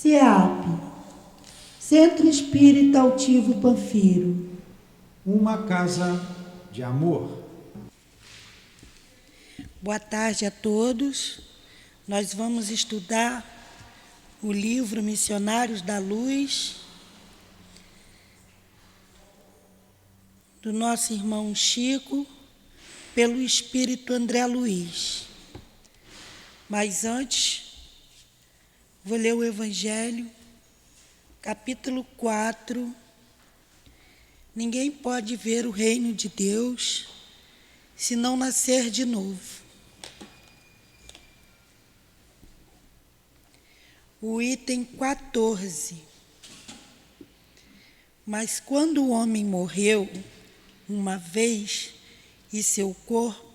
CEAP, Centro Espírita Altivo Panfiro. Uma casa de amor. Boa tarde a todos. Nós vamos estudar o livro Missionários da Luz, do nosso irmão Chico, pelo Espírito André Luiz. Mas antes, vou ler o Evangelho, capítulo 4. Ninguém pode ver o reino de Deus se não nascer de novo. O item 14. Mas quando o homem morreu uma vez e seu corpo,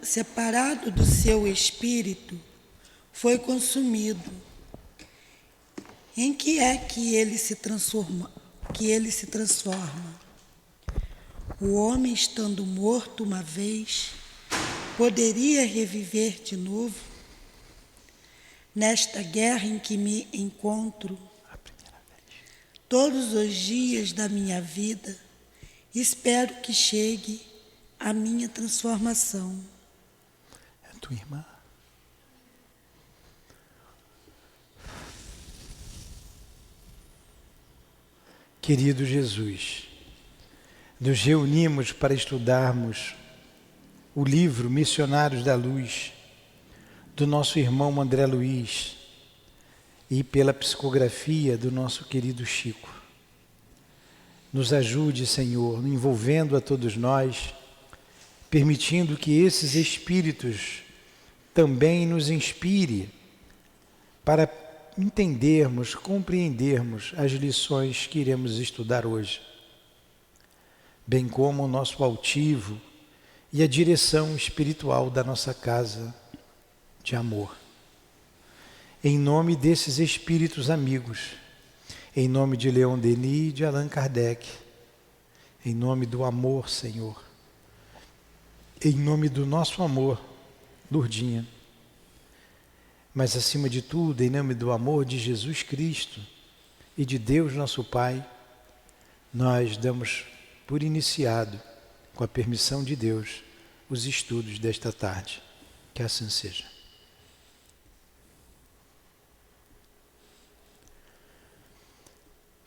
separado do seu espírito, foi consumido, em que é que ele se transforma? O homem, estando morto uma vez, poderia reviver de novo? Nesta guerra em que me encontro, todos os dias da minha vida, espero que chegue a minha transformação. É tua irmã? Querido Jesus, nos reunimos para estudarmos o livro Missionários da Luz, do nosso irmão André Luiz, e pela psicografia do nosso querido Chico. Nos ajude, Senhor, envolvendo a todos nós, permitindo que esses espíritos também nos inspire para entendermos, compreendermos as lições que iremos estudar hoje, bem como o nosso altivo e a direção espiritual da nossa casa de amor. Em nome desses espíritos amigos, em nome de Leon Denis e de Allan Kardec, em nome do amor, Senhor, em nome do nosso amor, Lourdinha, mas acima de tudo, em nome do amor de Jesus Cristo e de Deus nosso Pai, nós damos por iniciado, com a permissão de Deus, os estudos desta tarde. Que assim seja.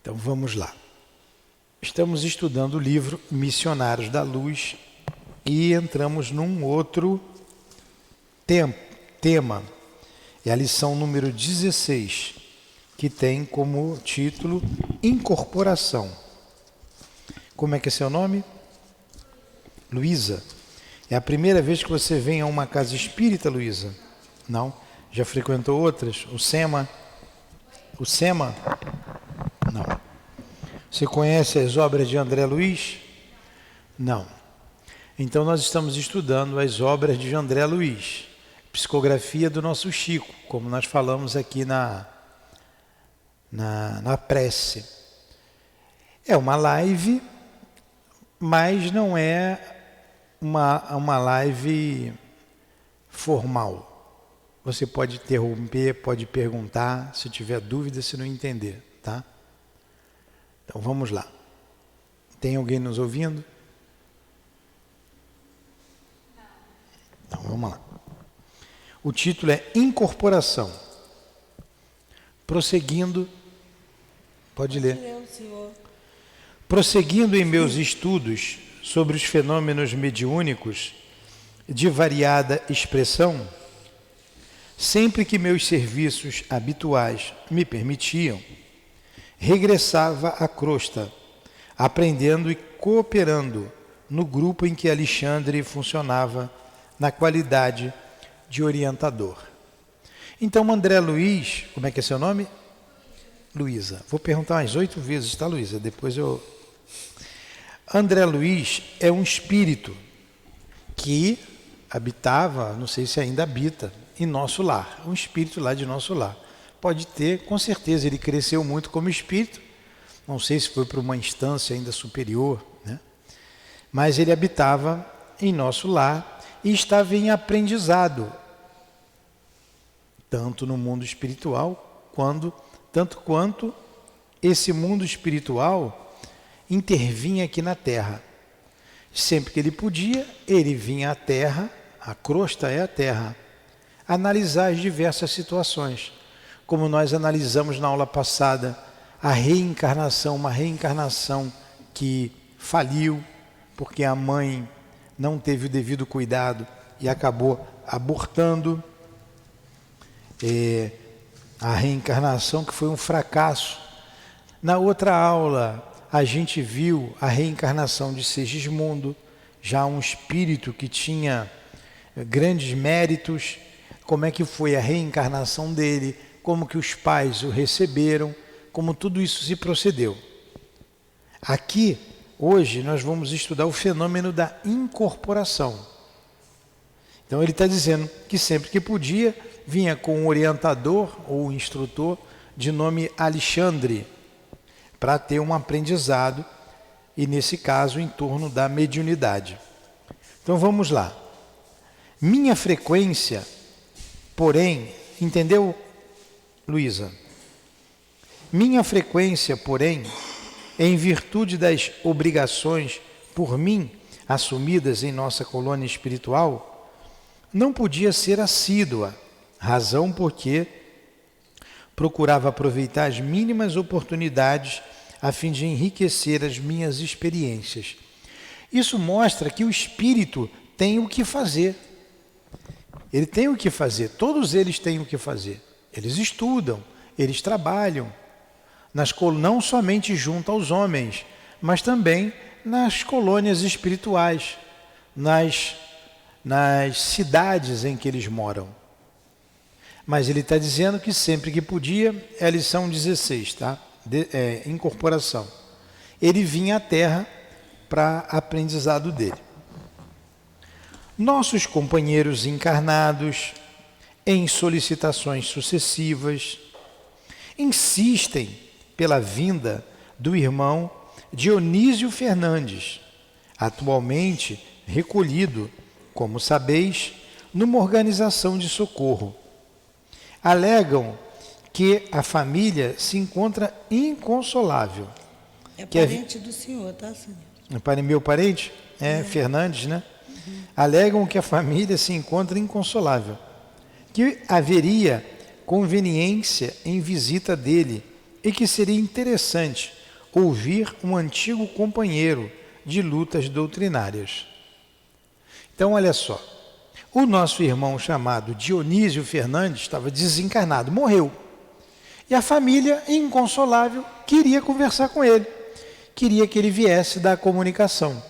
Então vamos lá. Estamos estudando o livro Missionários da Luz e entramos num outro tema. É a lição número 16, que tem como título Incorporação. Como é que é seu nome? Luísa. É a primeira vez que você vem a uma casa espírita, Luísa? Não? Já frequentou outras? O SEMA? O SEMA? Não. Você conhece as obras de André Luiz? Não. Então nós estamos estudando as obras de André Luiz, psicografia do nosso Chico, como nós falamos aqui na prece. É uma live, mas não é uma live formal. Você pode interromper, pode perguntar, se tiver dúvida, se não entender, tá? Então vamos lá. Tem alguém nos ouvindo? Então vamos lá. O título é Incorporação. Prosseguindo, pode ler. Prosseguindo em meus estudos sobre os fenômenos mediúnicos de variada expressão, sempre que meus serviços habituais me permitiam, regressava à crosta, aprendendo e cooperando no grupo em que Alexandre funcionava na qualidade de orientador. Então, André Luiz, como é que é seu nome? Luísa. Vou perguntar umas 8 vezes, tá, Luísa? Depois eu... André Luiz é um espírito que habitava, não sei se ainda habita, em nosso lar. Um espírito lá de nosso lar. Pode ter, com certeza, ele cresceu muito como espírito. Não sei se foi para uma instância ainda superior, né? Mas ele habitava em nosso lar e estava em aprendizado tanto no mundo espiritual, tanto quanto esse mundo espiritual intervinha aqui na Terra. Sempre que ele podia, ele vinha à Terra, a crosta é a Terra, analisar as diversas situações. Como nós analisamos na aula passada, a reencarnação, uma reencarnação que faliu, porque a mãe não teve o devido cuidado e acabou abortando. A reencarnação que foi um fracasso. Na outra aula, a gente viu a reencarnação de Segismundo, já um espírito que tinha grandes méritos, como é que foi a reencarnação dele, como que os pais o receberam, como tudo isso se procedeu. Aqui, hoje, nós vamos estudar o fenômeno da incorporação. Então ele está dizendo que sempre que podia, vinha com um orientador ou instrutor de nome Alexandre, para ter um aprendizado, e nesse caso em torno da mediunidade. Então vamos lá. Minha frequência, porém, entendeu, Luísa? Minha frequência, porém, em virtude das obrigações por mim assumidas em nossa colônia espiritual, não podia ser assídua, razão porque procurava aproveitar as mínimas oportunidades a fim de enriquecer as minhas experiências. Isso mostra que o espírito tem o que fazer. Ele tem o que fazer, todos eles têm o que fazer. Eles estudam, eles trabalham, não somente junto aos homens, mas também nas colônias espirituais, nas cidades em que eles moram. Mas ele está dizendo que sempre que podia, é a lição 16, tá? Incorporação. Ele vinha à Terra para aprendizado dele. Nossos companheiros encarnados, em solicitações sucessivas, insistem pela vinda do irmão Dionísio Fernandes, atualmente recolhido, como sabeis, numa organização de socorro. Alegam que a família se encontra inconsolável. É parente do senhor, tá, senhor? Meu parente? Fernandes, né? Uhum. Alegam que a família se encontra inconsolável, que haveria conveniência em visita dele e que seria interessante ouvir um antigo companheiro de lutas doutrinárias. Então, olha só, o nosso irmão chamado Dionísio Fernandes estava desencarnado, morreu. E a família, inconsolável, queria conversar com ele, queria que ele viesse dar a comunicação.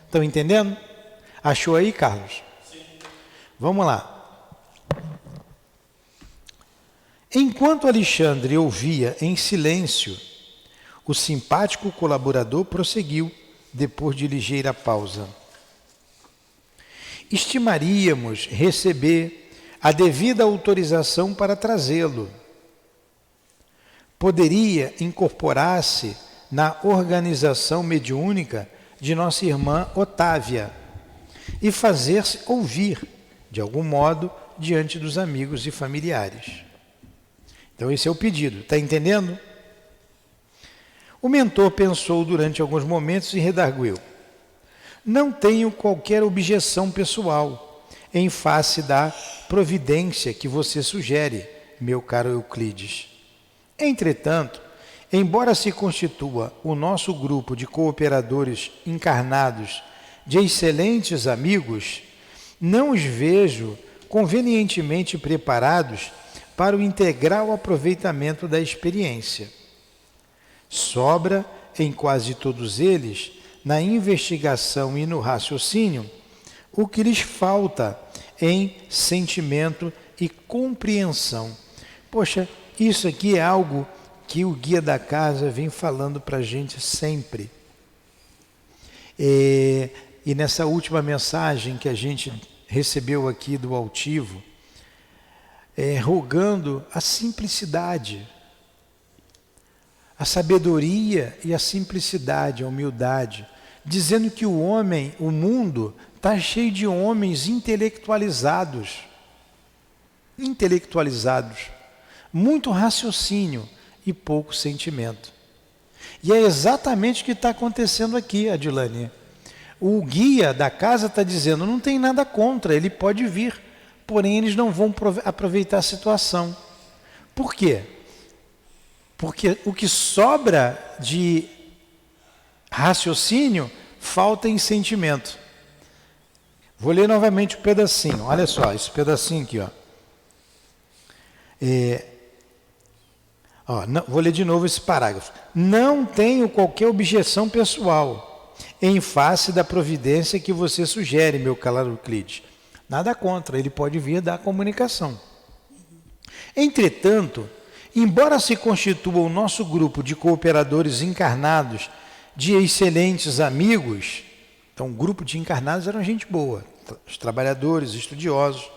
Estão entendendo? Achou aí, Carlos? Sim. Vamos lá. Enquanto Alexandre ouvia em silêncio, o simpático colaborador prosseguiu, depois de ligeira pausa. Estimaríamos receber a devida autorização para trazê-lo. Poderia incorporar-se na organização mediúnica de nossa irmã Otávia e fazer-se ouvir, de algum modo, diante dos amigos e familiares. Então esse é o pedido, está entendendo? O mentor pensou durante alguns momentos e redarguiu: não tenho qualquer objeção pessoal em face da providência que você sugere, meu caro Euclides. Entretanto, embora se constitua o nosso grupo de cooperadores encarnados de excelentes amigos, não os vejo convenientemente preparados para o integral aproveitamento da experiência. Sobra em quase todos eles, na investigação e no raciocínio, o que lhes falta em sentimento e compreensão. Poxa, isso aqui é algo que o guia da casa vem falando para a gente sempre. E nessa última mensagem que a gente recebeu aqui do altivo, rogando a simplicidade, a sabedoria e a simplicidade, a humildade, dizendo que o homem, o mundo, está cheio de homens intelectualizados. intelectualizados, muito raciocínio e pouco sentimento. E é exatamente o que está acontecendo aqui, Adilane. O guia da casa está dizendo, não tem nada contra, ele pode vir, porém eles não vão aproveitar a situação. Por quê? Porque o que sobra de raciocínio, falta em sentimento. Vou ler novamente o pedacinho, olha só, esse pedacinho aqui, ó. Vou ler de novo esse parágrafo. Não tenho qualquer objeção pessoal em face da providência que você sugere, meu caro Euclides. Nada contra, ele pode vir dar comunicação. Entretanto, embora se constitua o nosso grupo de cooperadores encarnados, de excelentes amigos, então o grupo de encarnados era gente boa, os trabalhadores, estudiosos,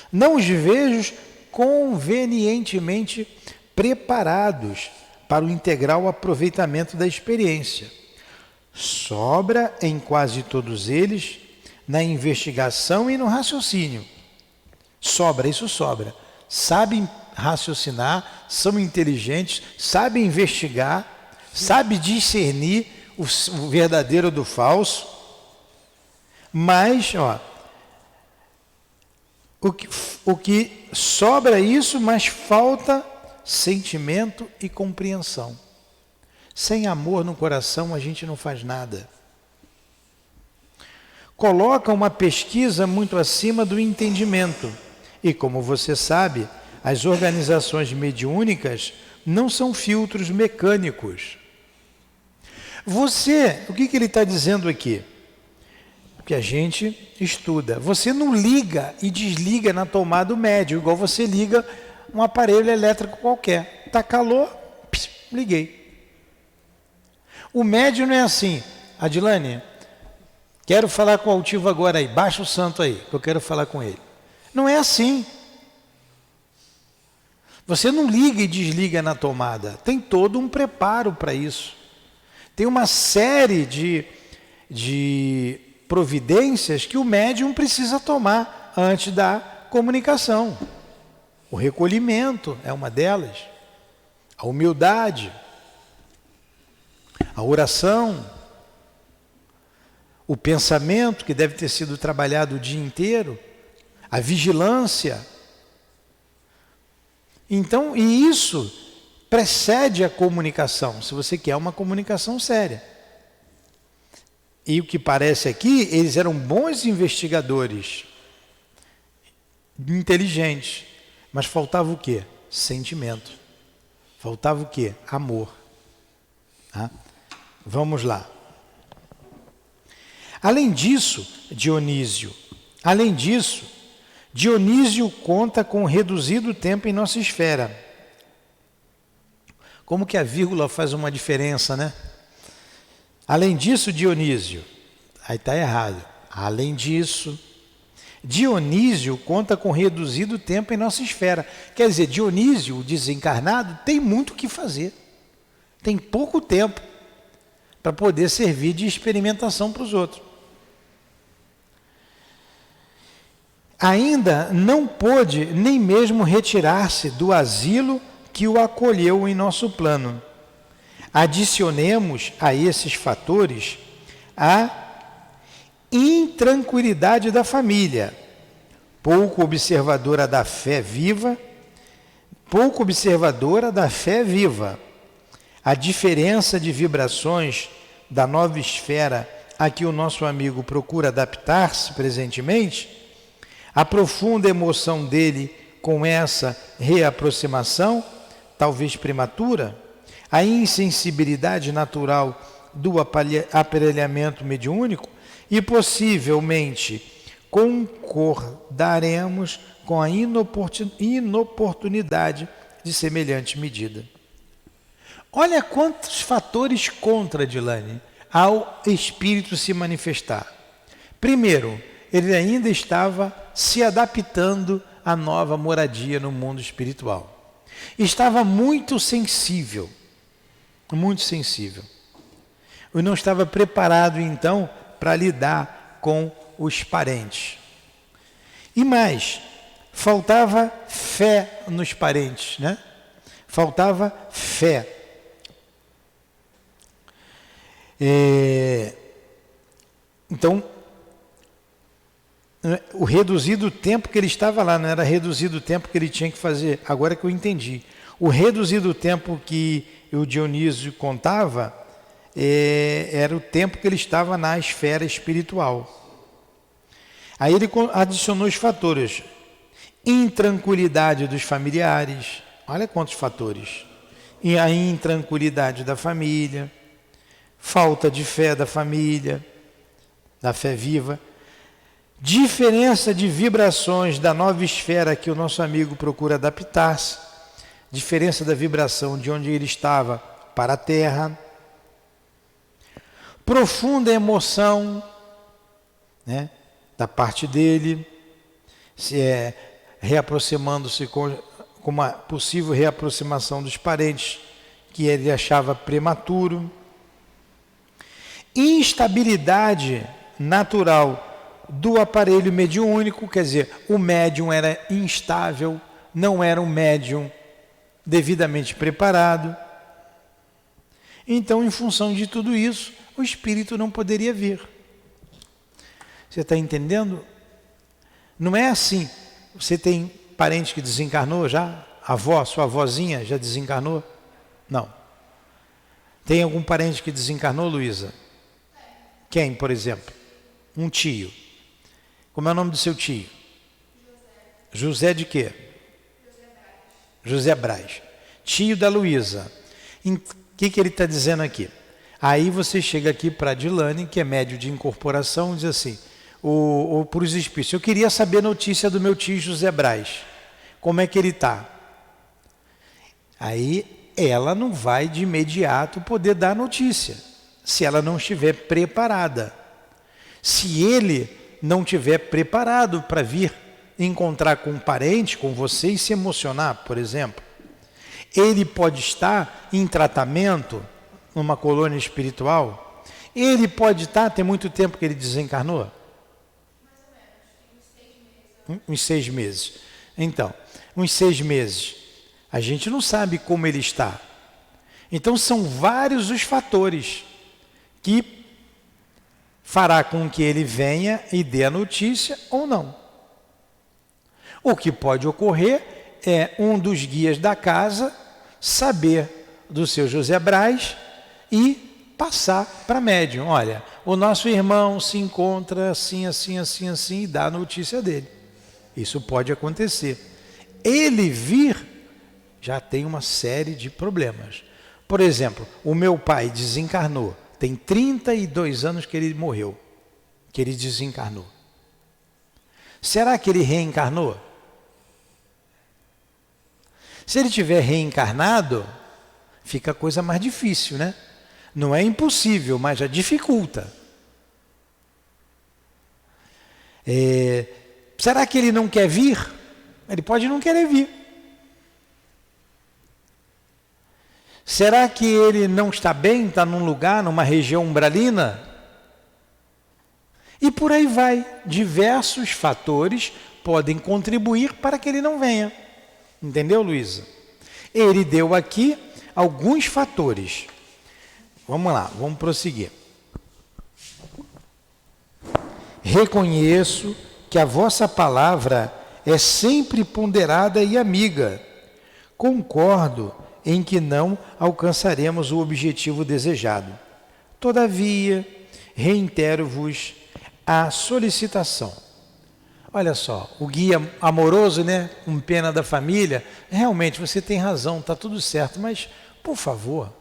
não os vejo convenientemente preparados para o integral aproveitamento da experiência. Sobra em quase todos eles na investigação e no raciocínio. Isso sobra. Sabem raciocinar, são inteligentes, sabem investigar, sabem discernir o verdadeiro do falso, mas o que sobra isso, mas falta sentimento e compreensão. Sem amor no coração a gente não faz nada. Coloca uma pesquisa muito acima do entendimento. E como você sabe, as organizações mediúnicas não são filtros mecânicos. O que ele está dizendo aqui? Que a gente estuda. Você não liga e desliga na tomada do médio, igual você liga um aparelho elétrico qualquer. Está calor, liguei. O médium não é assim. Adilane, quero falar com o altivo agora aí, baixa o santo aí, que eu quero falar com ele. Não é assim. Você não liga e desliga na tomada. Tem todo um preparo para isso. Tem uma série de providências que o médium precisa tomar antes da comunicação. O recolhimento é uma delas. A humildade. A oração. O pensamento, que deve ter sido trabalhado o dia inteiro. A vigilância. Então, e isso precede a comunicação, se você quer uma comunicação séria. E o que parece aqui, eles eram bons investigadores, inteligentes, mas faltava o quê? Sentimento. Faltava o quê? Amor. Tá? Vamos lá. Além disso, Dionísio conta com reduzido tempo em nossa esfera. Como que a vírgula faz uma diferença, né? Além disso, Dionísio, aí está errado. Além disso, Dionísio conta com reduzido tempo em nossa esfera. Quer dizer, Dionísio, o desencarnado, tem muito o que fazer. Tem pouco tempo para poder servir de experimentação para os outros. Ainda não pôde nem mesmo retirar-se do asilo que o acolheu em nosso plano. Adicionemos a esses fatores a intranquilidade da família, pouco observadora da fé viva, a diferença de vibrações da nova esfera a que o nosso amigo procura adaptar-se presentemente, a profunda emoção dele com essa reaproximação, talvez prematura, a insensibilidade natural do aparelhamento mediúnico e possivelmente concordaremos com a inoportunidade de semelhante medida. Olha quantos fatores contra, Adilane, ao espírito se manifestar. Primeiro, ele ainda estava se adaptando à nova moradia no mundo espiritual. Estava muito sensível. Eu não estava preparado, então, para lidar com os parentes. E mais, faltava fé nos parentes, né? Faltava fé. Então, o reduzido tempo que ele estava lá, não era reduzido o tempo que ele tinha que fazer, agora que eu entendi. O reduzido tempo que o Dionísio contava era o tempo que ele estava na esfera espiritual. Aí ele adicionou os fatores. Intranquilidade dos familiares, olha quantos fatores. E a intranquilidade da família, falta de fé da família, da fé viva, diferença de vibrações da nova esfera que o nosso amigo procura adaptar-se, diferença da vibração de onde ele estava para a Terra, profunda emoção, né, da parte dele, reaproximando-se com uma possível reaproximação dos parentes que ele achava prematuro, instabilidade natural do aparelho mediúnico, quer dizer, o médium era instável, não era um médium devidamente preparado. Então, em função de tudo isso, o espírito não poderia vir. Você está entendendo? Não é assim. Você tem parente que desencarnou já? Sua avózinha já desencarnou? Não. Tem algum parente que desencarnou, Luísa? Quem, por exemplo? Um tio. Como é o nome do seu tio? José de quê? José Braz. Tio da Luísa. O que ele está dizendo aqui? Aí você chega aqui para a Dilane, que é médio de incorporação, e diz assim, ou para os espíritos, eu queria saber a notícia do meu tio José Braz. Como é que ele está? Aí ela não vai de imediato poder dar notícia, se ela não estiver preparada. Se ele não estiver preparado para vir encontrar com um parente, com você e se emocionar, por exemplo, ele pode estar em tratamento numa colônia espiritual, ele pode estar, tem muito tempo que ele desencarnou? Uns 6 meses. Então, uns 6 meses. A gente não sabe como ele está. Então, são vários os fatores que fará com que ele venha e dê a notícia ou não. O que pode ocorrer é um dos guias da casa saber do seu José Braz e passar para médium. Olha, o nosso irmão se encontra assim, assim, assim, assim, e dá a notícia dele. Isso pode acontecer. Ele vir já tem uma série de problemas. Por exemplo, o meu pai desencarnou. Tem 32 anos que ele morreu, que ele desencarnou. Será que ele reencarnou? Se ele tiver reencarnado, fica a coisa mais difícil, né? Não é impossível, mas já dificulta. Será que ele não quer vir? Ele pode não querer vir. Será que ele não está bem, está num lugar, numa região umbralina? E por aí vai. Diversos fatores podem contribuir para que ele não venha. Entendeu, Luísa? Ele deu aqui alguns fatores. Vamos lá, vamos prosseguir. Reconheço que a vossa palavra é sempre ponderada e amiga. Concordo em que não alcançaremos o objetivo desejado. Todavia, reitero-vos a solicitação. Olha só, o guia amoroso, né, com pena da família, realmente você tem razão, está tudo certo, mas, por favor,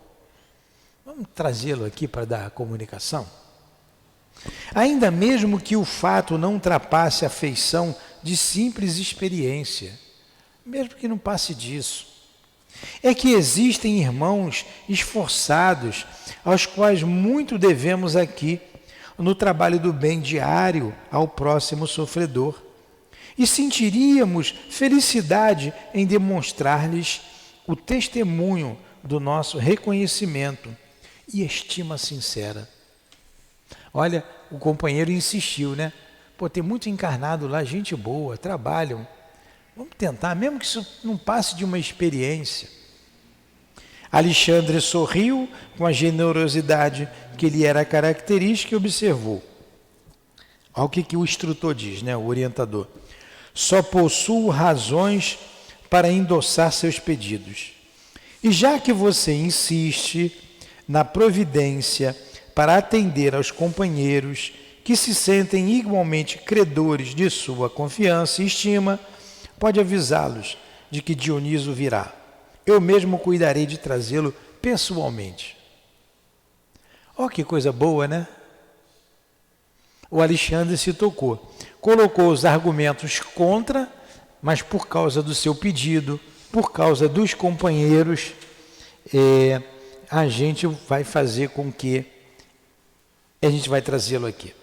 vamos trazê-lo aqui para dar a comunicação. Ainda mesmo que o fato não ultrapasse a feição de simples experiência, mesmo que não passe disso, é que existem irmãos esforçados, aos quais muito devemos aqui, no trabalho do bem diário ao próximo sofredor. E sentiríamos felicidade em demonstrar-lhes o testemunho do nosso reconhecimento e estima sincera. Olha, o companheiro insistiu, né? Pô, tem muito encarnado lá, gente boa, trabalham. Vamos tentar, mesmo que isso não passe de uma experiência. Alexandre sorriu com a generosidade que lhe era característica e observou. Olha o que o instrutor diz, né, o orientador. Só possuo razões para endossar seus pedidos. E já que você insiste na providência para atender aos companheiros que se sentem igualmente credores de sua confiança e estima, pode avisá-los de que Dioniso virá. Eu mesmo cuidarei de trazê-lo pessoalmente. Olha que coisa boa, né? O Alexandre se tocou. Colocou os argumentos contra, mas por causa do seu pedido, por causa dos companheiros, a gente vai fazer com que a gente vai trazê-lo aqui.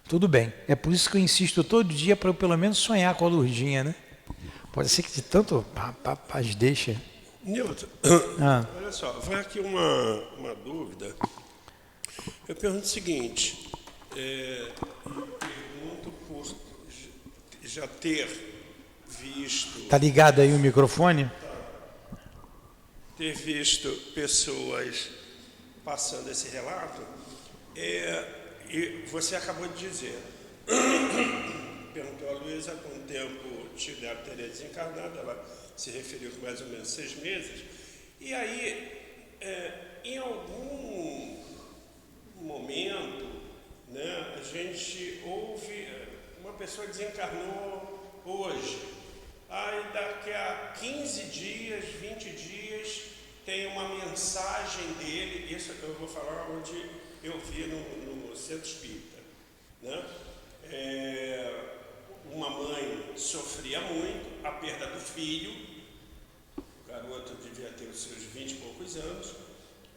Tudo bem. É por isso que eu insisto todo dia para eu pelo menos sonhar com a Lourdinha, né? Pode ser que de tanto paz deixa. Nilton, olha só, vai aqui uma dúvida. Eu pergunto o seguinte, eu pergunto por já ter visto... Tá ligado aí o microfone? Ter visto pessoas passando esse relato, e você acabou de dizer, perguntou a Luísa há quanto tempo te deve ter desencarnado, ela se referiu com mais ou menos 6 meses, e aí, em algum momento, né, a gente ouve, uma pessoa desencarnou hoje, aí daqui a 15 dias, 20 dias, tem uma mensagem dele, isso eu vou falar onde eu vi no Centro Espírita, né? Uma mãe sofria muito a perda do filho, o garoto devia ter os seus 20 e poucos anos,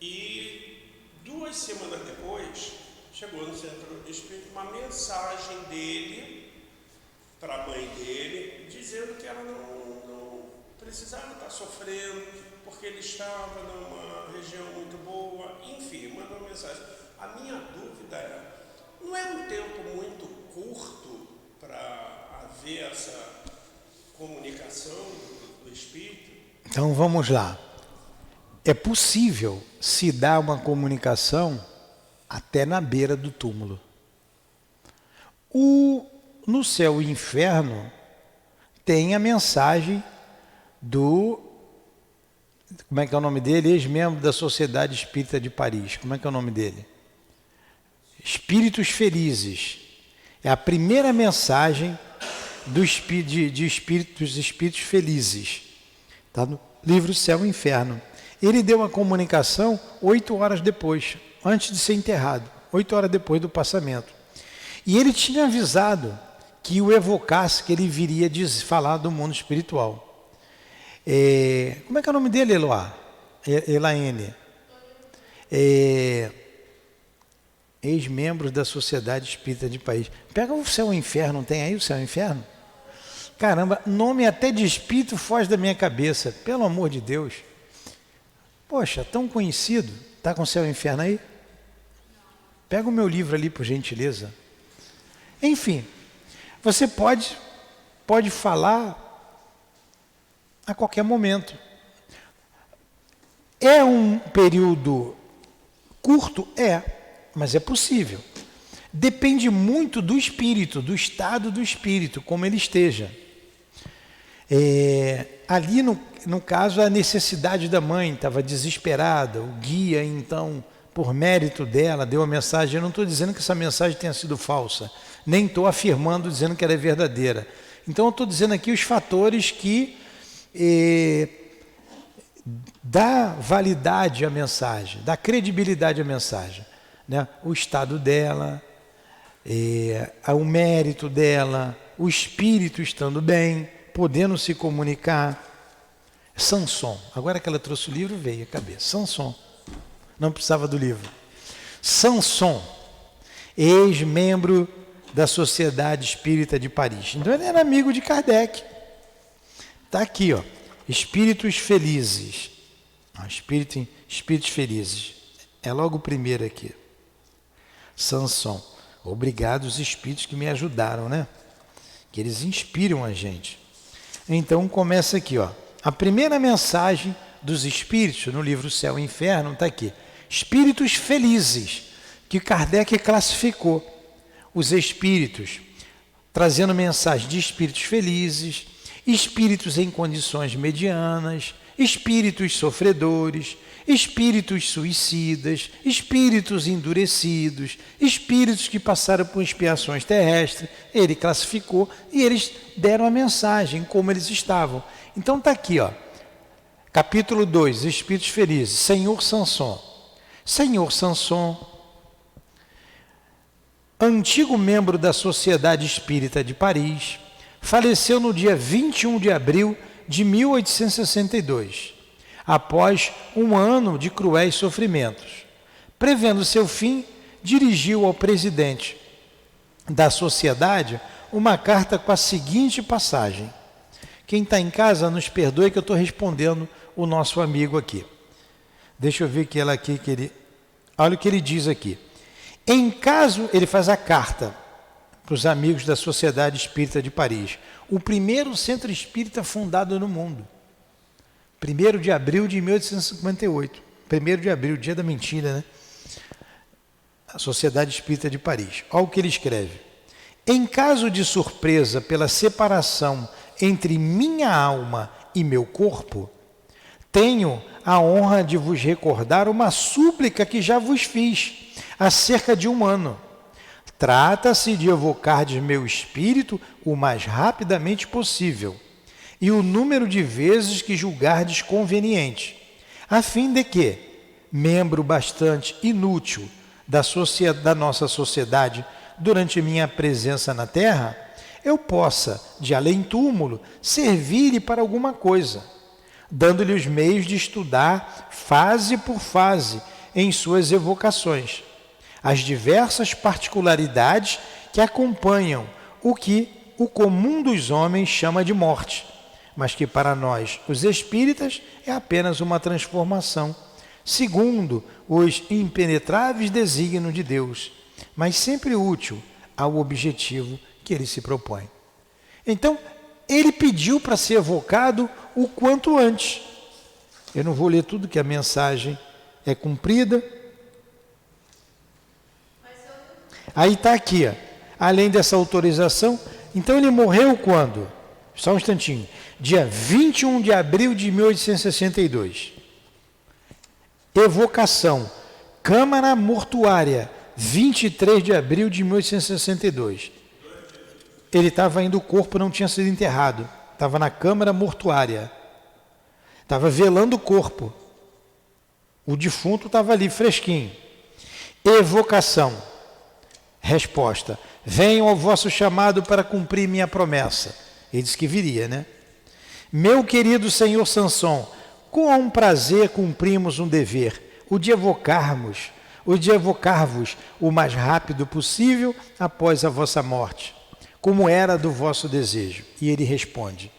e 2 semanas depois chegou no Centro Espírita uma mensagem dele para a mãe dele, dizendo que ela não precisava estar sofrendo, porque ele estava numa região muito boa, enfim, mandou uma mensagem. A minha dúvida é, não é um tempo muito curto para haver essa comunicação do espírito? Então vamos lá. É possível se dar uma comunicação até na beira do túmulo. No céu e inferno tem a mensagem do... Como é que é o nome dele? Ex-membro da Sociedade Espírita de Paris. Como é que é o nome dele? Espíritos Felizes. É a primeira mensagem de espíritos felizes. Está no livro Céu e Inferno. Ele deu uma comunicação 8 horas depois, antes de ser enterrado. 8 horas depois do passamento. E ele tinha avisado que o evocasse, que ele viria falar do mundo espiritual. Como é que é o nome dele, Eloá? Elaine. Ex-membros da Sociedade Espírita de Paris. Pega o Céu e Inferno, não tem aí o Céu e Inferno? Caramba, nome até de espírito foge da minha cabeça, pelo amor de Deus. Poxa, tão conhecido. Está com o Céu e Inferno aí? Pega o meu livro ali, por gentileza. Enfim, você pode falar a qualquer momento. É um período curto? Mas é possível. Depende muito do espírito, do estado do espírito, como ele esteja. Ali, no caso, a necessidade da mãe estava desesperada, o guia, então, por mérito dela, deu a mensagem. Eu não estou dizendo que essa mensagem tenha sido falsa, nem estou afirmando, dizendo que ela é verdadeira. Então, eu estou dizendo aqui os fatores que dá validade à mensagem, dá credibilidade à mensagem, né? O estado dela, o mérito dela, o espírito estando bem, podendo se comunicar. Samson, agora que ela trouxe o livro, veio a cabeça. Samson, não precisava do livro. Samson, ex-membro da Sociedade Espírita de Paris. Então ele era amigo de Kardec. Está aqui, ó, espíritos felizes. Espíritos felizes. É logo o primeiro aqui. Samson. Obrigado os espíritos que me ajudaram, né? Que eles inspiram a gente. Então começa aqui, ó. A primeira mensagem dos espíritos no livro Céu e Inferno está aqui. Espíritos felizes, que Kardec classificou. Os espíritos, trazendo mensagem de espíritos felizes, espíritos em condições medianas, espíritos sofredores, espíritos suicidas, espíritos endurecidos, espíritos que passaram por expiações terrestres. Ele classificou e eles deram a mensagem como eles estavam. Então está aqui, ó, capítulo 2, Espíritos Felizes, Senhor Sanson. Senhor Sanson, antigo membro da Sociedade Espírita de Paris, faleceu no dia 21 de abril de 1862, após um ano de cruéis sofrimentos. Prevendo seu fim, dirigiu ao presidente da sociedade uma carta com a seguinte passagem. Quem está em casa, nos perdoe que eu estou respondendo o nosso amigo aqui. Deixa eu ver que ela aqui, olha o que ele diz aqui. Em caso, ele faz a carta para os amigos da Sociedade Espírita de Paris, o primeiro centro espírita fundado no mundo. 1º de abril de 1858. 1º de abril, dia da mentira, né? A Sociedade Espírita de Paris. Olha o que ele escreve. Em caso de surpresa pela separação entre minha alma e meu corpo, tenho a honra de vos recordar uma súplica que já vos fiz há cerca de um ano. Trata-se de evocardes meu espírito o mais rapidamente possível e o número de vezes que julgardes conveniente, a fim de que, membro bastante inútil da nossa sociedade durante minha presença na Terra, eu possa, de além-túmulo, servir-lhe para alguma coisa, dando-lhe os meios de estudar, fase por fase, em suas evocações, as diversas particularidades que acompanham o que o comum dos homens chama de morte, mas que para nós, os espíritas, é apenas uma transformação, segundo os impenetráveis desígnios de Deus, mas sempre útil ao objetivo que ele se propõe. Então, ele pediu para ser evocado o quanto antes. Eu não vou ler tudo, que a mensagem é cumprida. Aí está aqui, ó, além dessa autorização. Então ele morreu quando? Só um instantinho. Dia 21 de abril de 1862. Evocação, Câmara Mortuária, 23 de abril de 1862. Ele estava indo, o corpo não tinha sido enterrado. Estava na Câmara Mortuária. Estava velando o corpo. O defunto estava ali, fresquinho. Evocação. Resposta. Venham ao vosso chamado para cumprir minha promessa. Ele disse que viria, né? Meu querido senhor Sanson, com prazer cumprimos um dever, o de evocar-vos o mais rápido possível após a vossa morte, como era do vosso desejo. E ele responde,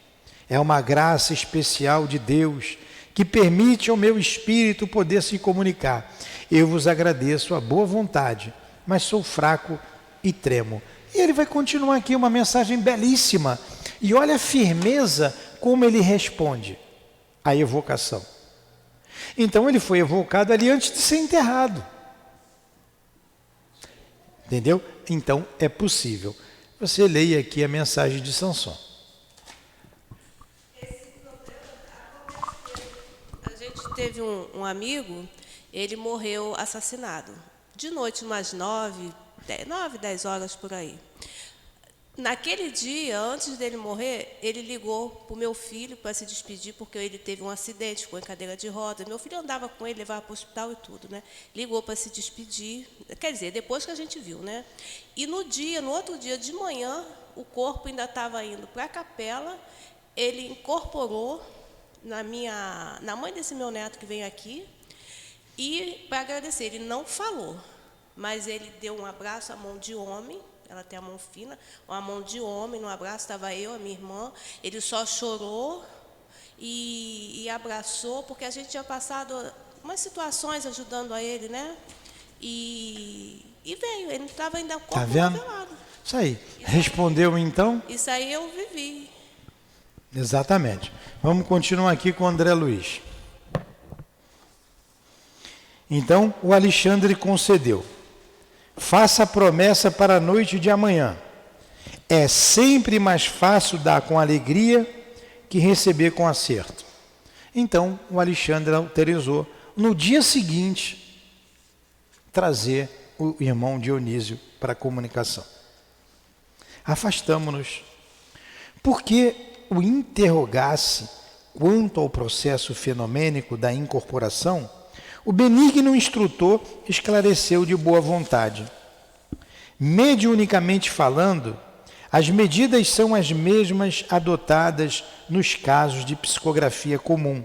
é uma graça especial de Deus que permite ao meu espírito poder se comunicar. Eu vos agradeço a boa vontade, mas sou fraco e tremo. E ele vai continuar aqui uma mensagem belíssima. E olha a firmeza como ele responde à evocação. Então ele foi evocado ali antes de ser enterrado. Entendeu? Então é possível. Você leia aqui a mensagem de Sanson. A gente teve um amigo, ele morreu assassinado. De noite, umas 10 horas por aí. Naquele dia, antes dele morrer, ele ligou para o meu filho para se despedir, porque ele teve um acidente, ficou em cadeira de roda. Meu filho andava com ele, levava para o hospital e tudo, né? Ligou para se despedir, quer dizer, depois que a gente viu, né? E no outro dia de manhã, o corpo ainda estava indo para a capela, ele incorporou na mãe desse meu neto que veio aqui, e para agradecer, ele não falou, mas ele deu um abraço à mão de homem. Ela tem a mão fina, uma mão de homem no abraço, estava eu, a minha irmã. Ele só chorou e abraçou, porque a gente tinha passado umas situações ajudando a ele, né? E veio, ele estava ainda com o corpo revelado. Isso aí. Respondeu então? Isso aí eu vivi. Exatamente. Vamos continuar aqui com o André Luiz. Então, o Alexandre concedeu. Faça a promessa para a noite de amanhã. É sempre mais fácil dar com alegria que receber com acerto. Então, o Alexandre autorizou, no dia seguinte, trazer o irmão Dionísio para a comunicação. Afastamo-nos, porque o interrogasse quanto ao processo fenomênico da incorporação, o benigno instrutor esclareceu de boa vontade. Mediunicamente falando, as medidas são as mesmas adotadas nos casos de psicografia comum,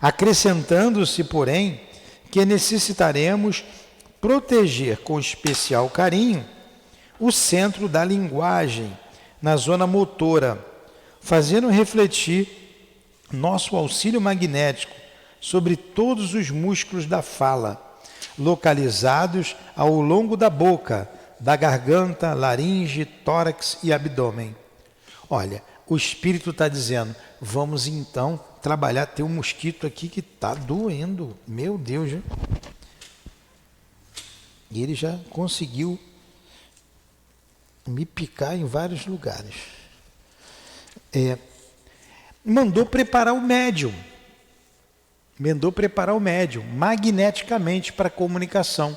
acrescentando-se, porém, que necessitaremos proteger com especial carinho o centro da linguagem, na zona motora, fazendo refletir nosso auxílio magnético sobre todos os músculos da fala, localizados ao longo da boca, da garganta, laringe, tórax e abdômen. Olha, o espírito está dizendo, vamos então trabalhar, tem um mosquito aqui que está doendo, meu Deus, já. E ele já conseguiu me picar em vários lugares. Mandou preparar o médium. Magneticamente para a comunicação.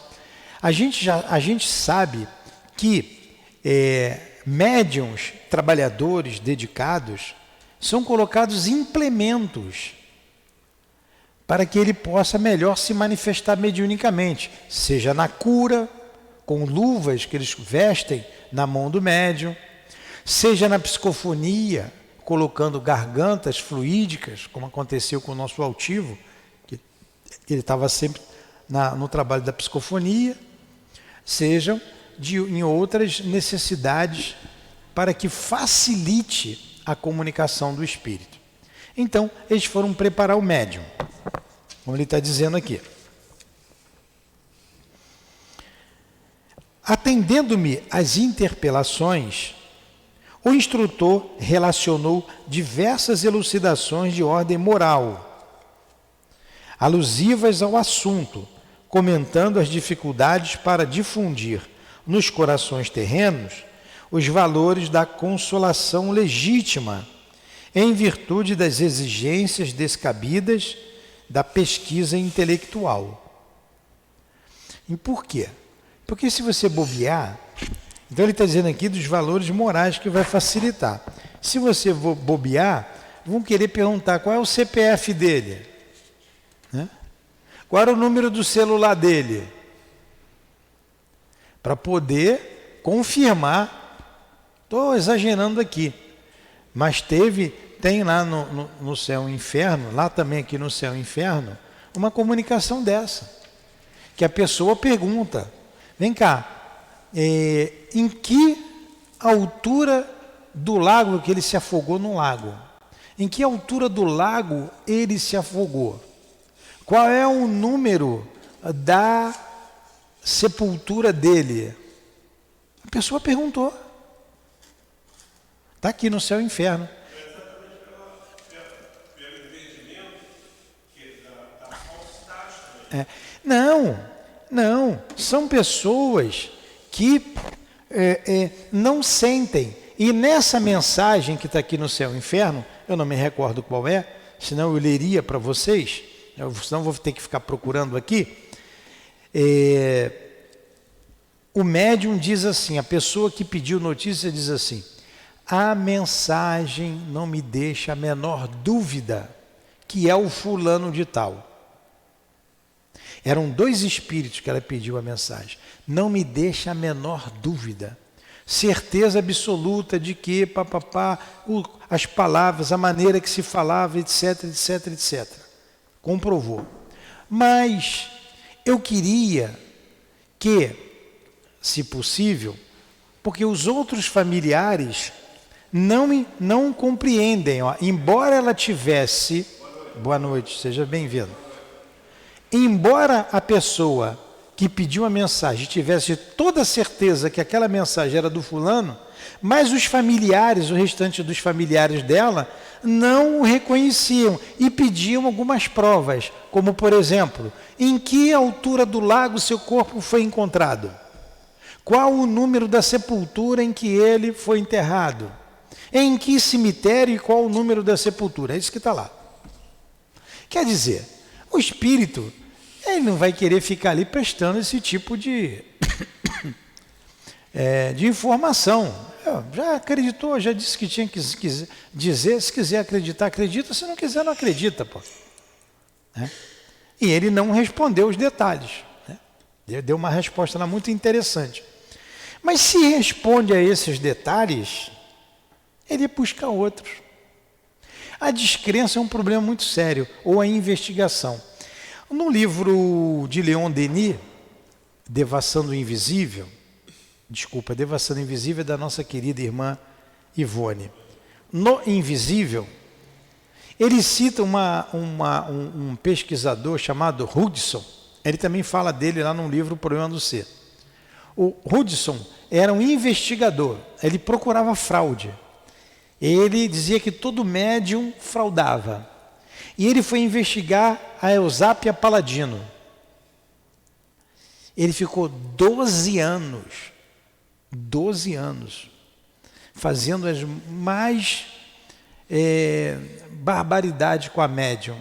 A gente sabe que médiuns, trabalhadores dedicados, são colocados implementos para que ele possa melhor se manifestar mediunicamente, seja na cura, com luvas que eles vestem na mão do médium, seja na psicofonia, colocando gargantas fluídicas, como aconteceu com o nosso altivo, que ele estava sempre no trabalho da psicofonia, sejam em outras necessidades para que facilite a comunicação do espírito. Então, eles foram preparar o médium, como ele está dizendo aqui. Atendendo-me às interpelações, o instrutor relacionou diversas elucidações de ordem moral, alusivas ao assunto, comentando as dificuldades para difundir nos corações terrenos os valores da consolação legítima, em virtude das exigências descabidas da pesquisa intelectual. E por quê? Porque se você bobear, então ele está dizendo aqui dos valores morais que vai facilitar. Se você bobear, vão querer perguntar qual é o CPF dele, né? Qual era o número do celular dele, para poder confirmar. Estou exagerando aqui, mas tem lá no Céu e Inferno, lá também aqui no Céu e Inferno, uma comunicação dessa, que a pessoa pergunta, vem cá, em que altura do lago que ele se afogou no lago? Em que altura do lago ele se afogou? Qual é o número da sepultura dele? A pessoa perguntou. Está aqui no Céu e Inferno. Pelo entendimento da falsidade também. Não. São pessoas que não sentem. E nessa mensagem que está aqui no Céu e Inferno, eu não me recordo qual é, senão eu leria para vocês, senão vou ter que ficar procurando aqui. O médium diz assim, a pessoa que pediu notícia diz assim, a mensagem não me deixa a menor dúvida que é o fulano de tal. Eram 2 espíritos que ela pediu a mensagem. Não me deixa a menor dúvida. Certeza absoluta de que, as palavras, a maneira que se falava, etc, etc, etc. Comprovou. Mas eu queria que, se possível, porque os outros familiares não compreendem. Embora ela tivesse... Boa noite, seja bem-vindo. Embora a pessoa que pediu a mensagem tivesse toda a certeza que aquela mensagem era do fulano, mas os familiares, o restante dos familiares dela, não o reconheciam e pediam algumas provas, como por exemplo, em que altura do lago seu corpo foi encontrado? Qual o número da sepultura em que ele foi enterrado? Em que cemitério e qual o número da sepultura? É isso que está lá. Quer dizer, o espírito, ele não vai querer ficar ali prestando esse tipo de informação. Já acreditou, já disse que tinha que dizer, se quiser acreditar, acredita, se não quiser, não acredita. Pô. E ele não respondeu os detalhes. Deu uma resposta lá muito interessante. Mas se responde a esses detalhes, ele busca outros. A descrença é um problema muito sério, ou a investigação. No livro de Leon Denis, Devassando o Invisível, Devassando o Invisível é da nossa querida irmã Ivone. No Invisível, ele cita um pesquisador chamado Hudson. Ele também fala dele lá no livro O Problema do Ser. O Hudson era um investigador, ele procurava fraude. Ele dizia que todo médium fraudava. E ele foi investigar a Eusápia Paladino. Ele ficou 12 anos, fazendo as mais barbaridades com a médium,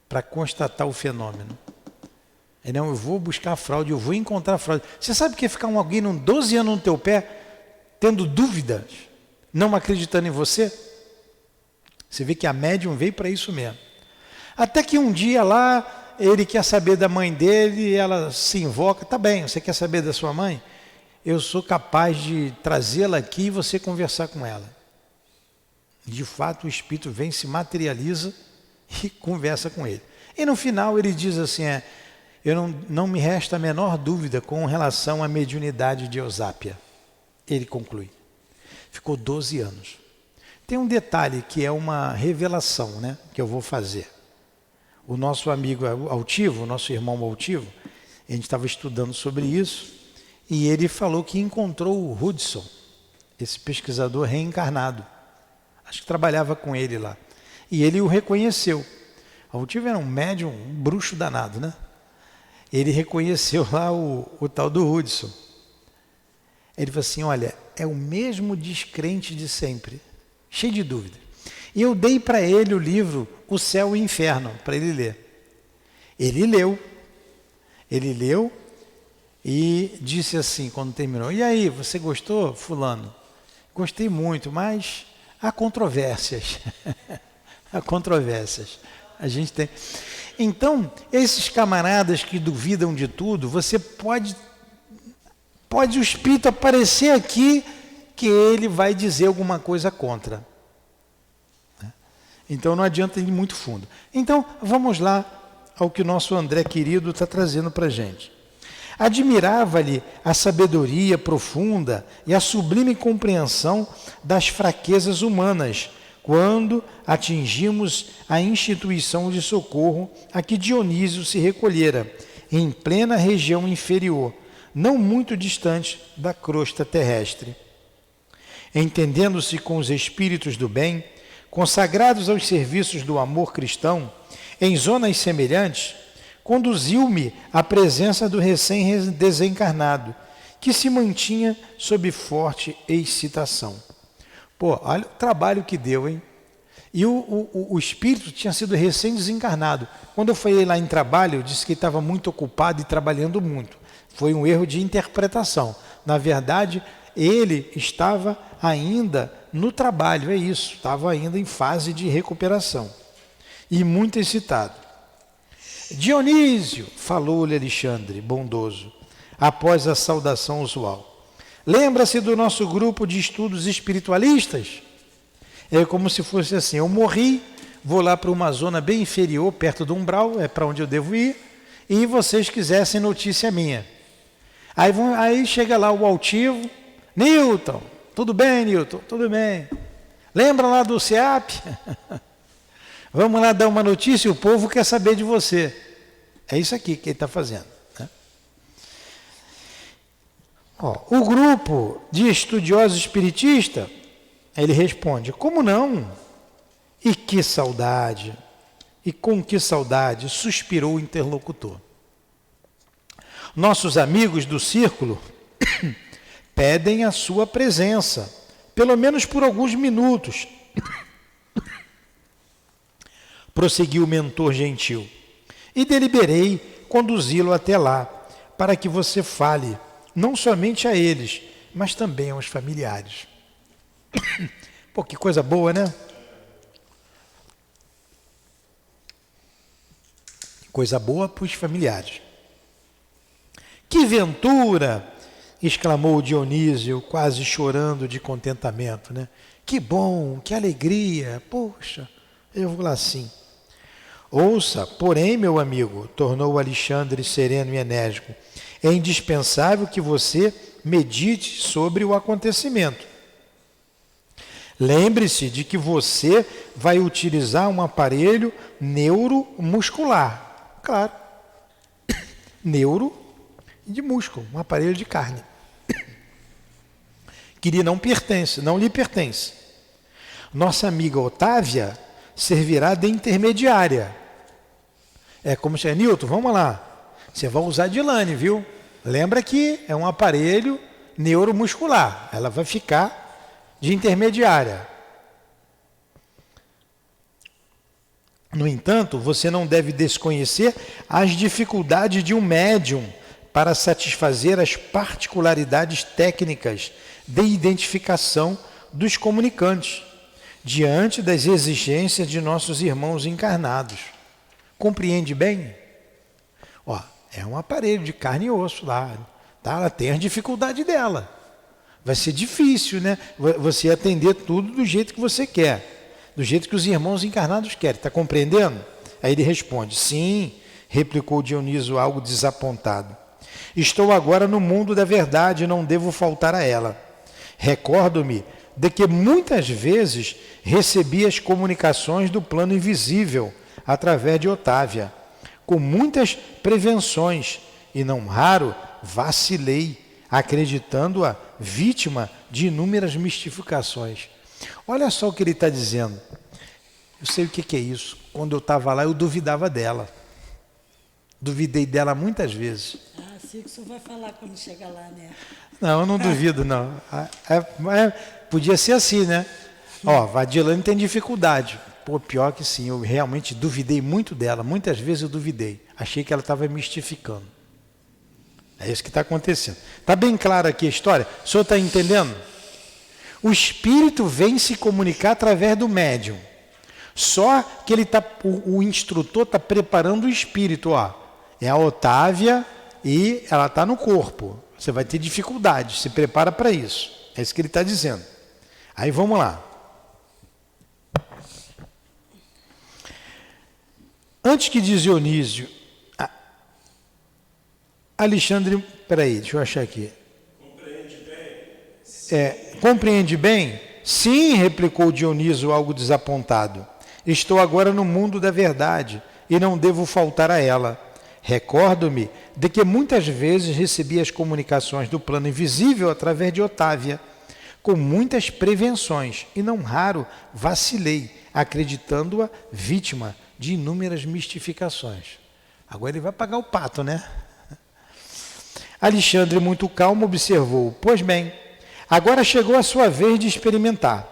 para constatar o fenômeno. Não, eu vou buscar a fraude, eu vou encontrar a fraude. Você sabe o que é ficar alguém 12 anos no teu pé, tendo dúvidas, não acreditando em você? Você vê que a médium veio para isso mesmo. Até que um dia lá, ele quer saber da mãe dele, e ela se invoca. Tá bem, você quer saber da sua mãe? Eu sou capaz de trazê-la aqui e você conversar com ela. De fato, o espírito vem, se materializa e conversa com ele. E no final ele diz assim, não me resta a menor dúvida com relação à mediunidade de Eusápia. Ele conclui. Ficou 12 anos. Tem um detalhe que é uma revelação, que eu vou fazer. O nosso amigo altivo, o nosso irmão altivo, a gente estava estudando sobre isso, e ele falou que encontrou o Hudson, esse pesquisador reencarnado. Acho que trabalhava com ele lá. E ele o reconheceu. O altivo era um médium, um bruxo danado, Ele reconheceu lá o tal do Hudson. Ele falou assim, olha, é o mesmo descrente de sempre, cheio de dúvida. E eu dei para ele o livro O Céu e o Inferno, para ele ler. Ele leu e disse assim, quando terminou, e aí, você gostou, fulano? Gostei muito, mas há controvérsias. Há controvérsias. A gente tem... Então, esses camaradas que duvidam de tudo, você pode o espírito aparecer aqui que ele vai dizer alguma coisa contra. Então não adianta ir muito fundo. Então, vamos lá ao que o nosso André querido está trazendo para a gente. Admirava-lhe a sabedoria profunda e a sublime compreensão das fraquezas humanas, quando atingimos a instituição de socorro a que Dionísio se recolhera, em plena região inferior, não muito distante da crosta terrestre. Entendendo-se com os espíritos do bem, consagrados aos serviços do amor cristão, em zonas semelhantes, conduziu-me à presença do recém-desencarnado, que se mantinha sob forte excitação. Olha o trabalho que deu, hein? E o espírito tinha sido recém-desencarnado. Quando eu falei lá em trabalho, eu disse que ele estava muito ocupado e trabalhando muito. Foi um erro de interpretação. Na verdade, ele estava ainda no trabalho, é isso, estava ainda em fase de recuperação. E muito excitado. Dionísio, falou-lhe Alexandre, bondoso, após a saudação usual. Lembra-se do nosso grupo de estudos espiritualistas? É como se fosse assim, eu morri, vou lá para uma zona bem inferior, perto do umbral, é para onde eu devo ir, e vocês quisessem notícia minha. Aí chega lá o altivo, Newton, tudo bem, Newton? Tudo bem. Lembra lá do SEAP? Vamos lá dar uma notícia, o povo quer saber de você. É isso aqui que ele está fazendo. O grupo de estudiosos espiritistas, ele responde, como não? E que saudade! E com que saudade! Suspirou o interlocutor. Nossos amigos do círculo pedem a sua presença, pelo menos por alguns minutos. Prosseguiu o mentor gentil. E deliberei conduzi-lo até lá, para que você fale, não somente a eles, mas também aos familiares. Pô, que coisa boa, né? Coisa boa para os familiares. Que ventura! Exclamou Dionísio, quase chorando de contentamento, né? Que bom, que alegria! Poxa, eu vou lá sim. Ouça, porém, meu amigo, tornou Alexandre sereno e enérgico, é indispensável que você medite sobre o acontecimento. Lembre-se de que você vai utilizar um aparelho neuromuscular. Claro, neuro de músculo, um aparelho de carne, que lhe não lhe pertence. Nossa amiga Otávia servirá de intermediária. É como se... Nilton, vamos lá. Você vai usar Dilane, viu? Lembra que é um aparelho neuromuscular. Ela vai ficar de intermediária. No entanto, você não deve desconhecer as dificuldades de um médium para satisfazer as particularidades técnicas de identificação dos comunicantes, diante das exigências de nossos irmãos encarnados. Compreende bem? Ó, é um aparelho de carne e osso lá, tá? Ela tem a dificuldade dela. Vai ser difícil, né? Você atender tudo do jeito que você quer, do jeito que os irmãos encarnados querem. Está compreendendo? Aí ele responde, sim, replicou Dionísio algo desapontado. Estou agora no mundo da verdade e não devo faltar a ela. Recordo-me de que muitas vezes recebi as comunicações do plano invisível através de Otávia, com muitas prevenções, e não raro vacilei, acreditando-a vítima de inúmeras mistificações. Olha só o que ele está dizendo. Eu sei o que é isso. Quando eu estava lá, eu duvidava dela. Duvidei dela muitas vezes. Assim que o senhor vai falar quando chegar lá, né? Não, eu não duvido, não. Podia ser assim, né? Ó, a Dilane tem dificuldade. Pô, pior que sim, eu realmente duvidei muito dela. Muitas vezes eu duvidei. Achei que ela estava mistificando. É isso que está acontecendo. Está bem clara aqui a história? O senhor está entendendo? O espírito vem se comunicar através do médium. Só que o instrutor está preparando o espírito. Ó. É a Otávia e ela está no corpo. Você vai ter dificuldade, se prepara para isso. É isso que ele está dizendo. Aí vamos lá. Antes que diz Dionísio, Alexandre, peraí, deixa eu achar aqui. Compreende bem? Compreende bem? Sim, replicou Dionísio algo desapontado. Estou agora no mundo da verdade e não devo faltar a ela. Recordo-me de que muitas vezes recebi as comunicações do plano invisível através de Otávia, com muitas prevenções, e não raro vacilei, acreditando-a vítima de inúmeras mistificações. Agora ele vai pagar o pato, né? Alexandre, muito calmo, observou, pois bem, agora chegou a sua vez de experimentar.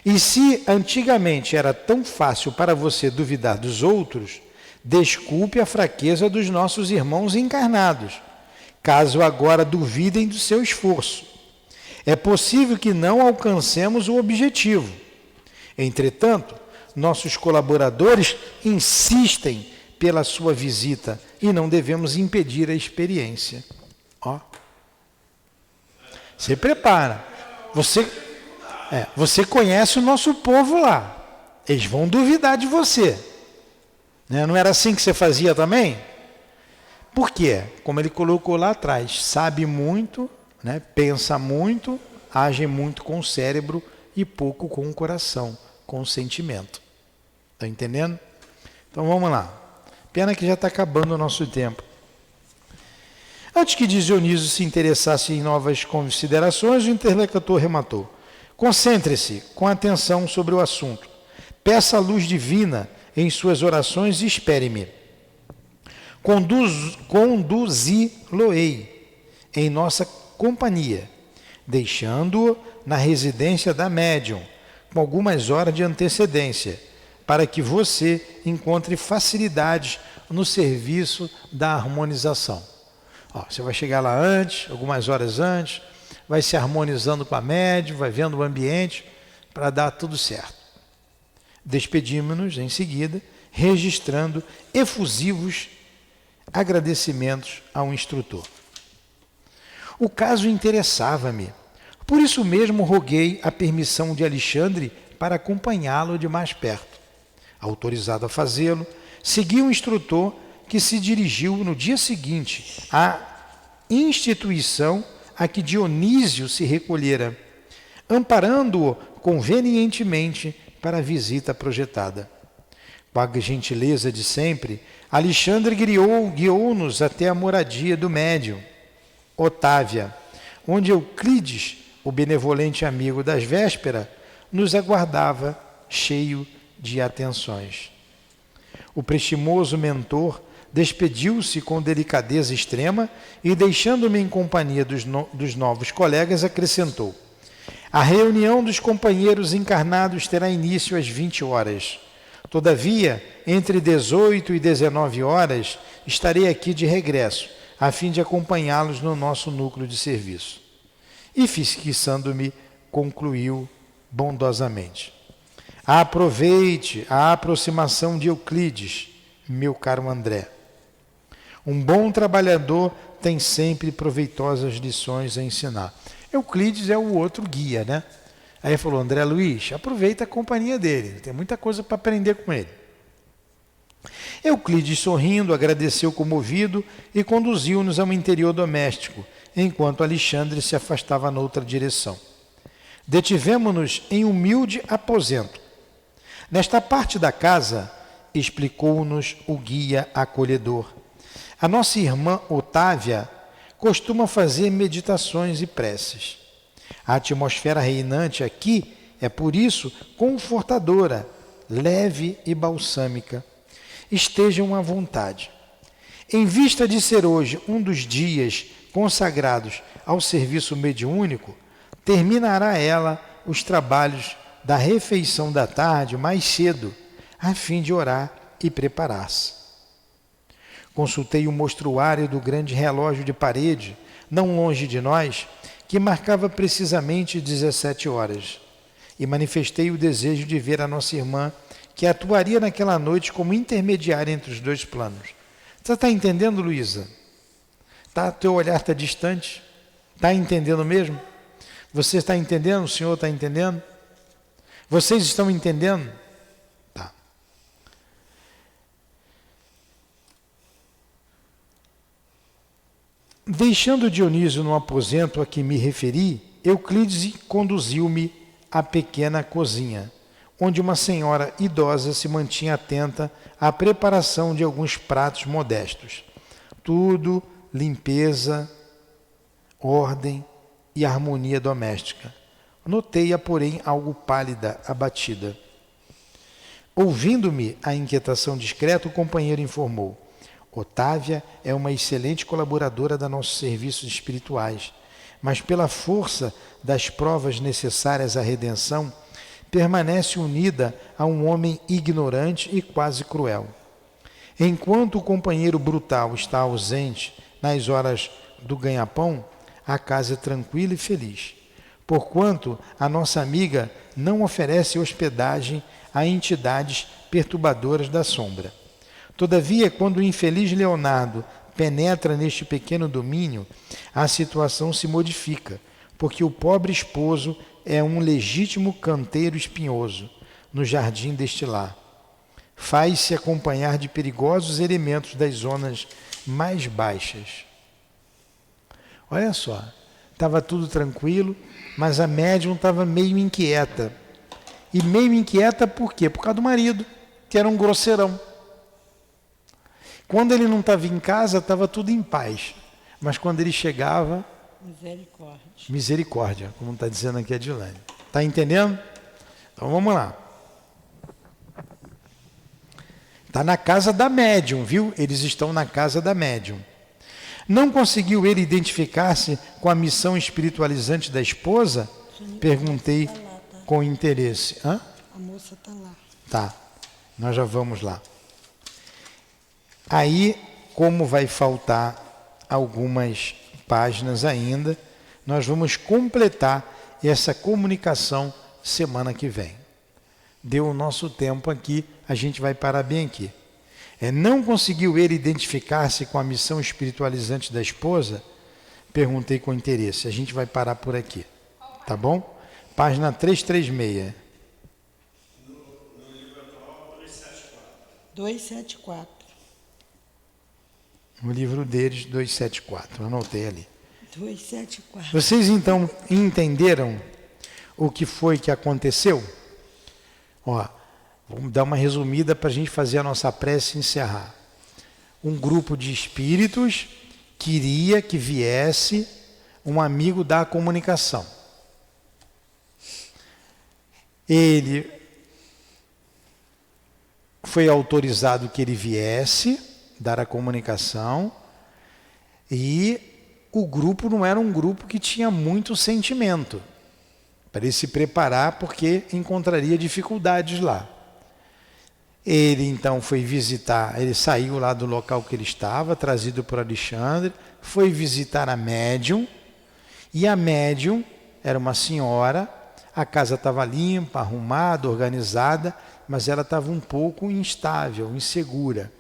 E se antigamente era tão fácil para você duvidar dos outros, desculpe a fraqueza dos nossos irmãos encarnados, caso agora duvidem do seu esforço. É possível que não alcancemos o objetivo. Entretanto, nossos colaboradores insistem pela sua visita e não devemos impedir a experiência. Ó. Se prepara. Você conhece o nosso povo lá. Eles vão duvidar de você. Né? Não era assim que você fazia também? Por quê? Como ele colocou lá atrás, sabe muito, né? Pensa muito, age muito com o cérebro e pouco com o coração, com o sentimento. Está entendendo? Então vamos lá. Pena que já está acabando o nosso tempo. Antes que Dionísio se interessasse em novas considerações, o interlocutor rematou. Concentre-se com atenção sobre o assunto. Peça a luz divina em suas orações e espere-me. Conduzi-lo-ei em nossa companhia, deixando-o na residência da médium, com algumas horas de antecedência, para que você encontre facilidades no serviço da harmonização. Você vai chegar lá antes, algumas horas antes, vai se harmonizando com a médium, vai vendo o ambiente para dar tudo certo. Despedimos-nos em seguida, registrando efusivos agradecimentos ao instrutor. O caso interessava-me. Por isso mesmo roguei a permissão de Alexandre para acompanhá-lo de mais perto. Autorizado a fazê-lo, segui o instrutor que se dirigiu no dia seguinte à instituição a que Dionísio se recolhera, amparando-o convenientemente para a visita projetada. Com a gentileza de sempre, Alexandre guiou-nos até a moradia do médium, Otávia, onde Euclides, o benevolente amigo das vésperas, nos aguardava cheio de atenções. O prestimoso mentor despediu-se com delicadeza extrema e, deixando-me em companhia dos novos colegas, acrescentou: a reunião dos companheiros encarnados terá início às 20 horas. Todavia, entre 18 e 19 horas, estarei aqui de regresso, a fim de acompanhá-los no nosso núcleo de serviço. E, fixando-me, concluiu bondosamente: aproveite a aproximação de Euclides, meu caro André. Um bom trabalhador tem sempre proveitosas lições a ensinar. Euclides é o outro guia, né? Aí falou: André Luiz, aproveita a companhia dele, tem muita coisa para aprender com ele. Euclides, sorrindo, agradeceu comovido e conduziu-nos ao interior doméstico, enquanto Alexandre se afastava noutra direção. Detivemo-nos em humilde aposento. Nesta parte da casa, explicou-nos o guia acolhedor, a nossa irmã Otávia costuma fazer meditações e preces. A atmosfera reinante aqui é, por isso, confortadora, leve e balsâmica. Estejam à vontade. Em vista de ser hoje um dos dias consagrados ao serviço mediúnico, terminará ela os trabalhos da refeição da tarde mais cedo, a fim de orar e preparar-se. Consultei o mostruário do grande relógio de parede, não longe de nós, que marcava precisamente 17 horas, e manifestei o desejo de ver a nossa irmã, que atuaria naquela noite como intermediária entre os dois planos. Você está entendendo, Luísa? Teu olhar está distante? Está entendendo mesmo? Você está entendendo? O senhor está entendendo? Vocês estão entendendo? Tá. Deixando Dionísio no aposento a que me referi, Euclides conduziu-me à pequena cozinha, onde uma senhora idosa se mantinha atenta à preparação de alguns pratos modestos. Tudo limpeza, ordem e harmonia doméstica. Notei-a, porém, algo pálida, abatida. Ouvindo-me a inquietação discreta, o companheiro informou: Otávia é uma excelente colaboradora da nossos serviços espirituais, mas pela força das provas necessárias à redenção, permanece unida a um homem ignorante e quase cruel. Enquanto o companheiro brutal está ausente nas horas do ganha-pão, a casa é tranquila e feliz, porquanto a nossa amiga não oferece hospedagem a entidades perturbadoras da sombra. Todavia, quando o infeliz Leonardo penetra neste pequeno domínio, a situação se modifica, porque o pobre esposo é um legítimo canteiro espinhoso no jardim deste lar. Faz-se acompanhar de perigosos elementos das zonas mais baixas. Olha só, estava tudo tranquilo, mas a médium estava meio inquieta. E meio inquieta por quê? Por causa do marido, que era um grosseirão. Quando ele não estava em casa, estava tudo em paz. Mas quando ele chegava... Misericórdia. Misericórdia, como está dizendo aqui a Dilane. Está entendendo? Então vamos lá. Está na casa da médium, viu? Eles estão na casa da médium. Não conseguiu ele identificar-se com a missão espiritualizante da esposa? Perguntei com interesse. Hã? A moça está lá. Tá, nós já vamos lá. Aí, como vai faltar algumas páginas ainda, nós vamos completar essa comunicação semana que vem. Deu o nosso tempo aqui, a gente vai parar bem aqui. Não conseguiu ele identificar-se com a missão espiritualizante da esposa? Perguntei com interesse. A gente vai parar por aqui. Tá bom? Página 336. No livro atual, 274. 274. No livro deles, 274. Anotei ali. 274. Vocês então entenderam o que foi que aconteceu? Ó, vamos dar uma resumida para a gente fazer a nossa prece e encerrar. Um grupo de espíritos queria que viesse um amigo da comunicação. Ele foi autorizado que ele viesse dar a comunicação, e o grupo não era um grupo que tinha muito sentimento para ele se preparar, porque encontraria dificuldades lá. Ele então foi visitar, ele saiu lá do local que ele estava, trazido por Alexandre, foi visitar a médium, e a médium era uma senhora, a casa estava limpa, arrumada, organizada, mas ela estava um pouco instável, insegura,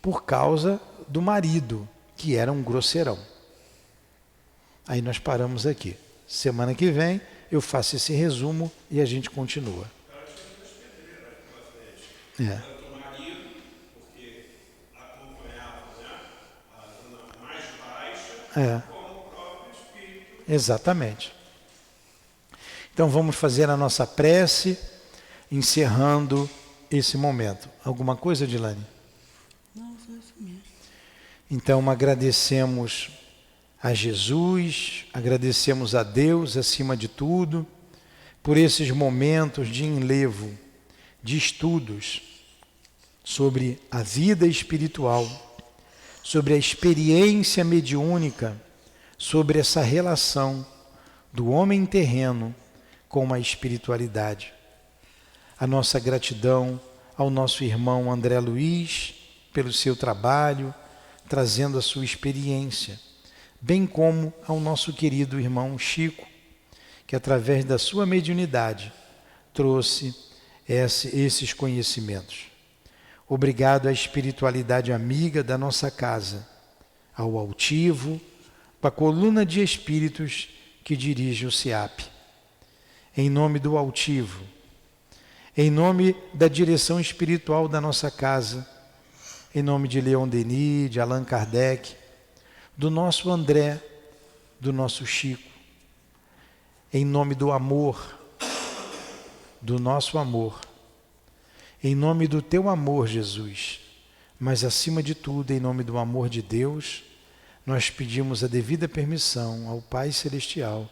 por causa do marido, que era um grosseirão. Aí nós paramos aqui. Semana que vem eu faço esse resumo e a gente continua. Tanto o marido, porque acompanhava, né, a zona mais baixa, como o próprio espírito. Exatamente. Então vamos fazer a nossa prece, encerrando esse momento. Alguma coisa, Dilane? Não, só isso mesmo. Então agradecemos a Jesus, agradecemos a Deus acima de tudo, por esses momentos de enlevo, de estudos sobre a vida espiritual, sobre a experiência mediúnica, sobre essa relação do homem terreno com a espiritualidade. A nossa gratidão ao nosso irmão André Luiz pelo seu trabalho, trazendo a sua experiência, bem como ao nosso querido irmão Chico, que através da sua mediunidade trouxe esses conhecimentos. Obrigado à espiritualidade amiga da nossa casa, ao Altivo, à coluna de espíritos que dirige o SEAP. Em nome do Altivo, em nome da direção espiritual da nossa casa, em nome de Leon Denis, de Allan Kardec, do nosso André, do nosso Chico, em nome do amor, do nosso amor, em nome do teu amor, Jesus, mas acima de tudo, em nome do amor de Deus, nós pedimos a devida permissão ao Pai Celestial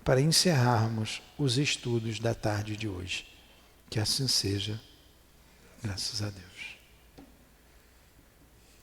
para encerrarmos os estudos da tarde de hoje. Que assim seja, graças a Deus.